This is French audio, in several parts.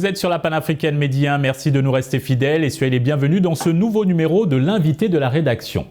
êtes sur la panafricaine Medi 1, merci de nous rester fidèles et soyez les bienvenus dans ce nouveau numéro de l'invité de la rédaction.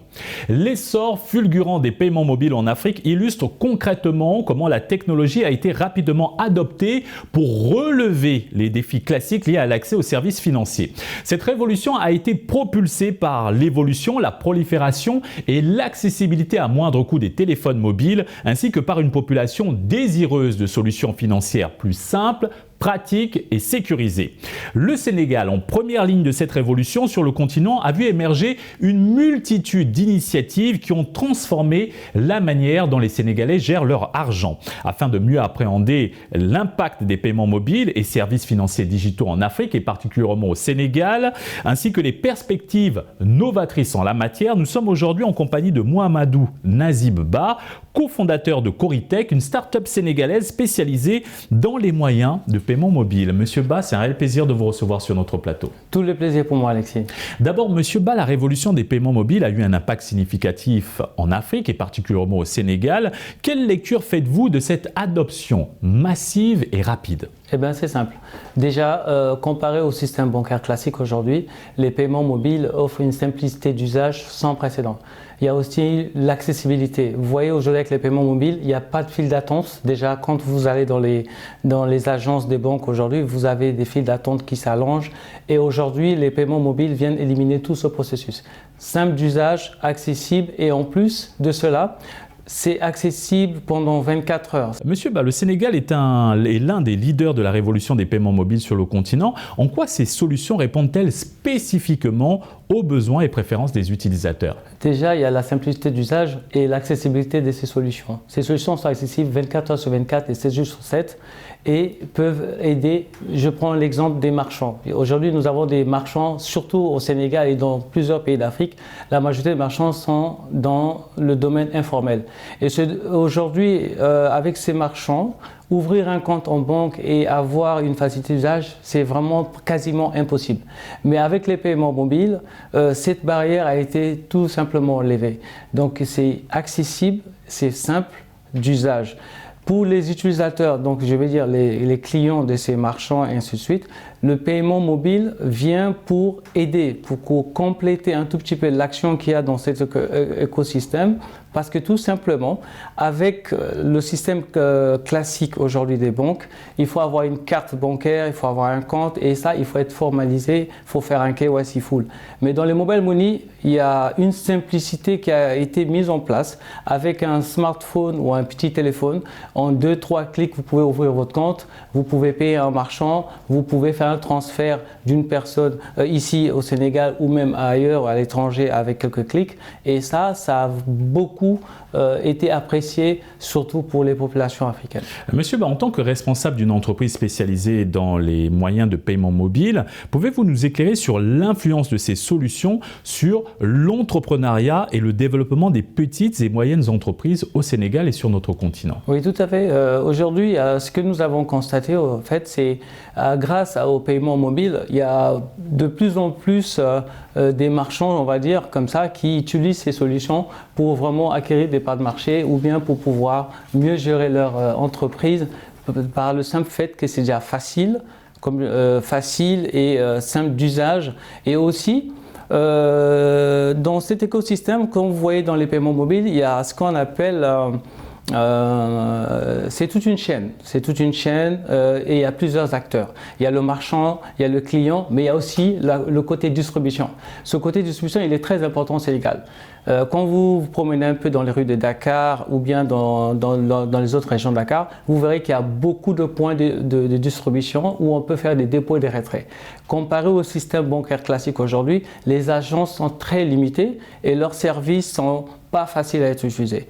L'essor fulgurant des paiements mobiles en Afrique illustre concrètement comment la technologie a été rapidement adoptée pour relever les défis classiques liés à l'accès aux services financiers. Cette révolution a été propulsée par l'évolution, la prolifération et l'accessibilité à moindre coût des téléphones mobiles, ainsi que par une population désireuse de solutions financières plus simples, pratique et sécurisée. Le Sénégal, en première ligne de cette révolution sur le continent, a vu émerger une multitude d'initiatives qui ont transformé la manière dont les Sénégalais gèrent leur argent. Afin de mieux appréhender l'impact des paiements mobiles et services financiers digitaux en Afrique et particulièrement au Sénégal, ainsi que les perspectives novatrices en la matière, nous sommes aujourd'hui en compagnie de Mohamedou Nazib Ba, cofondateur de Coritech, une start-up sénégalaise spécialisée dans les moyens de paiement mobile. Monsieur Ba, c'est un réel plaisir de vous recevoir sur notre plateau. Tout le plaisir pour moi, Alexis. D'abord, Monsieur Ba, la révolution des paiements mobiles a eu un impact significatif en Afrique et particulièrement au Sénégal. Quelle lecture faites-vous de cette adoption massive et rapide ? Eh bien, c'est simple. Déjà, comparé au système bancaire classique aujourd'hui, les paiements mobiles offrent une simplicité d'usage sans précédent. Il y a aussi l'accessibilité. Vous voyez, aujourd'hui, avec les paiements mobiles, il n'y a pas de file d'attente. Déjà, quand vous allez dans les agences des banques aujourd'hui, vous avez des files d'attente qui s'allongent. Et aujourd'hui, les paiements mobiles viennent éliminer tout ce processus. Simple d'usage, accessible et en plus de cela, c'est accessible pendant 24 heures. Monsieur Ba, le Sénégal est l'un des leaders de la révolution des paiements mobiles sur le continent. En quoi ces solutions répondent-elles spécifiquement aux besoins et préférences des utilisateurs? Déjà, il y a la simplicité d'usage et l'accessibilité de ces solutions. Ces solutions sont accessibles 24 heures sur 24 et 7 jours sur 7 et peuvent aider. Je prends l'exemple des marchands. Aujourd'hui, nous avons des marchands, surtout au Sénégal et dans plusieurs pays d'Afrique. La majorité des marchands sont dans le domaine informel. Et aujourd'hui, avec ces marchands, ouvrir un compte en banque et avoir une facilité d'usage, c'est vraiment quasiment impossible. Mais avec les paiements mobiles, cette barrière a été tout simplement levée. Donc c'est accessible, c'est simple d'usage. Pour les utilisateurs, donc je vais dire les clients de ces marchands et ainsi de suite, le paiement mobile vient pour aider, pour compléter un tout petit peu l'action qu'il y a dans cet écosystème. Parce que tout simplement, avec le système classique aujourd'hui des banques, il faut avoir une carte bancaire, il faut avoir un compte et ça, il faut être formalisé, il faut faire un KYC full. Mais dans les mobile money, il y a une simplicité qui a été mise en place avec un smartphone ou un petit téléphone. En 2-3 clics, vous pouvez ouvrir votre compte, vous pouvez payer un marchand, vous pouvez faire un transfert d'une personne ici au Sénégal ou même ailleurs, à l'étranger avec quelques clics. Et ça a beaucoup été apprécié, surtout pour les populations africaines. Monsieur Ba, en tant que responsable d'une entreprise spécialisée dans les moyens de paiement mobile, pouvez-vous nous éclairer sur l'influence de ces solutions sur l'entrepreneuriat et le développement des petites et moyennes entreprises au Sénégal et sur notre continent? Oui, tout à fait. Aujourd'hui, ce que nous avons constaté, en fait, c'est grâce au paiement mobile, il y a de plus en plus des marchands, on va dire, comme ça, qui utilisent ces solutions pour vraiment acquérir des parts de marché ou bien pour pouvoir mieux gérer leur entreprise par le simple fait que c'est déjà facile et simple d'usage. Et aussi, dans cet écosystème, comme vous voyez dans les paiements mobiles, il y a ce qu'on appelle c'est toute une chaîne, et il y a plusieurs acteurs. Il y a le marchand, il y a le client, mais il y a aussi le côté distribution. Ce côté distribution, il est très important au Sénégal. Quand vous vous promenez un peu dans les rues de Dakar ou bien dans les autres régions de Dakar, vous verrez qu'il y a beaucoup de points de distribution où on peut faire des dépôts et des retraits. Comparé au système bancaire classique aujourd'hui, les agences sont très limitées et leurs services sont pas faciles à être utilisés.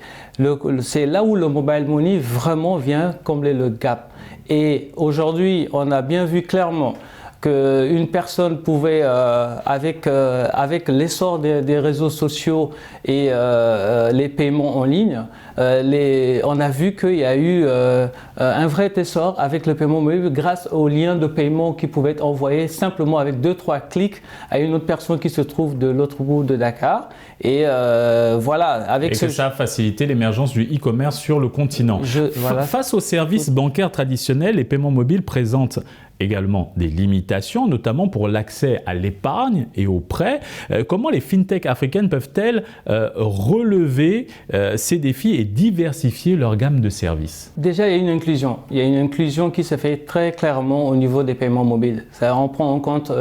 C'est là où le mobile money vraiment vient combler le gap. Et aujourd'hui, on a bien vu clairement qu'une personne pouvait, avec l'essor des réseaux sociaux et les paiements en ligne, on a vu qu'il y a eu un vrai essor avec le paiement mobile grâce aux liens de paiement qui pouvaient être envoyés simplement avec 2-3 clics à une autre personne qui se trouve de l'autre bout de Dakar. Et voilà. Et que ça a facilité l'émergence du e-commerce sur le continent. Voilà. Face aux services bancaires traditionnels, les paiements mobiles présentent également des limitations, notamment pour l'accès à l'épargne et aux prêts. Comment les fintechs africaines peuvent-elles relever ces défis et diversifier leur gamme de services? Déjà, il y a une inclusion. Il y a une inclusion qui se fait très clairement au niveau des paiements mobiles. On prend en compte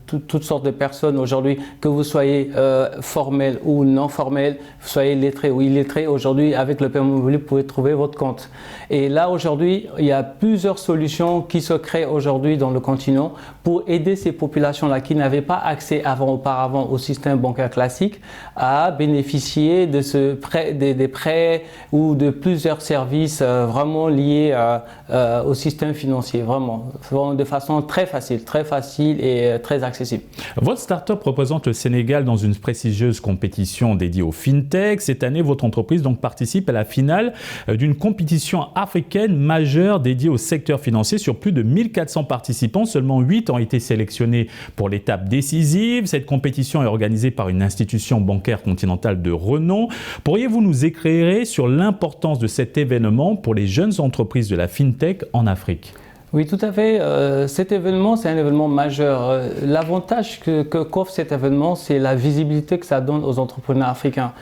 toutes sortes de personnes aujourd'hui, que vous soyez formel ou non formel, vous soyez lettré ou illettré. Aujourd'hui, avec le paiement mobile, vous pouvez trouver votre compte. Et là, aujourd'hui, il y a plusieurs solutions qui se créent aujourd'hui dans le continent pour aider ces populations-là qui n'avaient pas accès auparavant au système bancaire classique à bénéficier de des prêts ou de plusieurs services vraiment liés au système financier, vraiment de façon très facile et très accessible. Votre start-up représente le Sénégal dans une prestigieuse compétition dédiée aux fintech. Cette année, votre entreprise donc participe à la finale d'une compétition africaine majeure dédiée au secteur financier. Sur plus de 1400 participants, seulement 8 ont été sélectionnés pour l'étape décisive. Cette compétition est organisée par une institution bancaire continentale de renom. Pourriez-vous nous éclairer sur l'importance de cet événement pour les jeunes entreprises de la fintech en Afrique? Oui, tout à fait. Cet événement, c'est un événement majeur. L'avantage qu'offre cet événement, c'est la visibilité que ça donne aux entrepreneurs africains.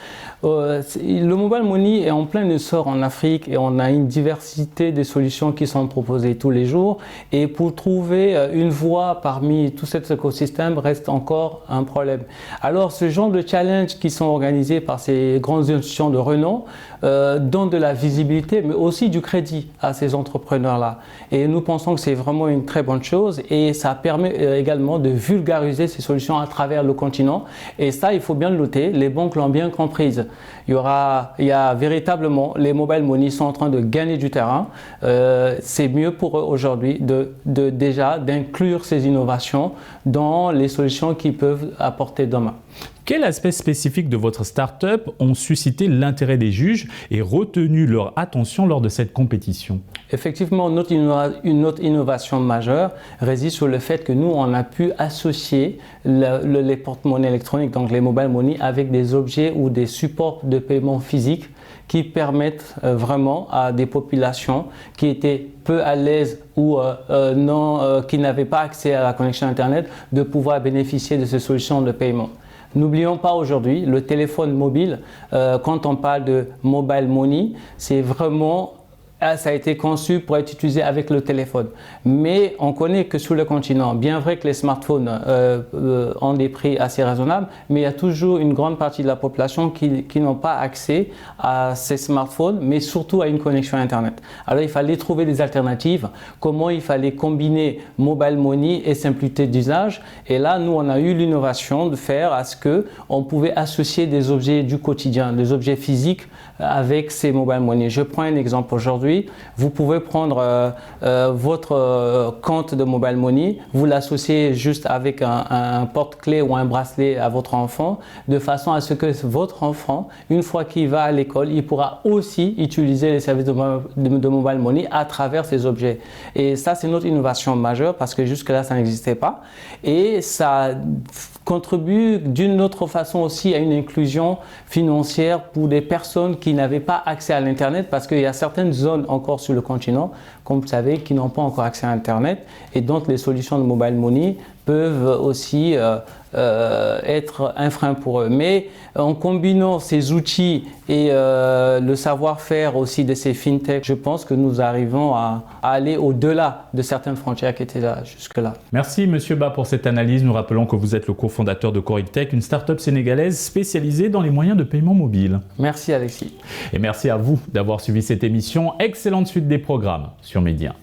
Le mobile money est en plein essor en Afrique et on a une diversité de solutions qui sont proposées tous les jours. Et pour trouver une voie parmi tout cet écosystème reste encore un problème. Alors, ce genre de challenges qui sont organisés par ces grandes institutions de renom donnent de la visibilité, mais aussi du crédit à ces entrepreneurs-là. Et nous pensons que c'est vraiment une très bonne chose et ça permet également de vulgariser ces solutions à travers le continent. Et ça, il faut bien le noter, les banques l'ont bien comprise. Il y a véritablement, les mobile money sont en train de gagner du terrain. C'est mieux pour eux aujourd'hui déjà d'inclure ces innovations dans les solutions qu'ils peuvent apporter demain. Quel aspect spécifique de votre start-up ont suscité l'intérêt des juges et retenu leur attention lors de cette compétition? Effectivement, une autre innovation majeure réside sur le fait que nous, on a pu associer les porte-monnaies électroniques, donc les mobile money, avec des objets ou des supports de paiement physiques qui permettent vraiment à des populations qui étaient peu à l'aise ou qui n'avaient pas accès à la connexion Internet de pouvoir bénéficier de ces solutions de paiement. N'oublions pas aujourd'hui, le téléphone mobile, quand on parle de mobile money, c'est vraiment, ça a été conçu pour être utilisé avec le téléphone. Mais on connaît que sur le continent, bien vrai que les smartphones ont des prix assez raisonnables, mais il y a toujours une grande partie de la population qui n'ont pas accès à ces smartphones, mais surtout à une connexion Internet. Alors il fallait trouver des alternatives, comment il fallait combiner mobile money et simplicité d'usage. Et là, nous, on a eu l'innovation de faire à ce qu'on pouvait associer des objets du quotidien, des objets physiques avec ces mobile money. Je prends un exemple aujourd'hui. Vous pouvez prendre votre compte de mobile money, vous l'associez juste avec un porte-clés ou un bracelet à votre enfant, de façon à ce que votre enfant, une fois qu'il va à l'école, il pourra aussi utiliser les services de mobile money à travers ces objets. Et ça, c'est notre innovation majeure parce que jusque-là, ça n'existait pas. Et ça contribue d'une autre façon aussi à une inclusion financière pour des personnes qui n'avaient pas accès à l'Internet, parce qu'il y a certaines zones encore sur le continent, comme vous savez, qui n'ont pas encore accès à Internet, et donc les solutions de mobile money peuvent aussi être un frein pour eux. Mais en combinant ces outils et le savoir-faire aussi de ces fintechs, je pense que nous arrivons à aller au-delà de certaines frontières qui étaient là jusque-là. Merci Monsieur Ba pour cette analyse. Nous rappelons que vous êtes le cofondateur de Corictech, une start-up sénégalaise spécialisée dans les moyens de paiement mobile. Merci Alexis. Et merci à vous d'avoir suivi cette émission. Excellente suite des programmes sur Média.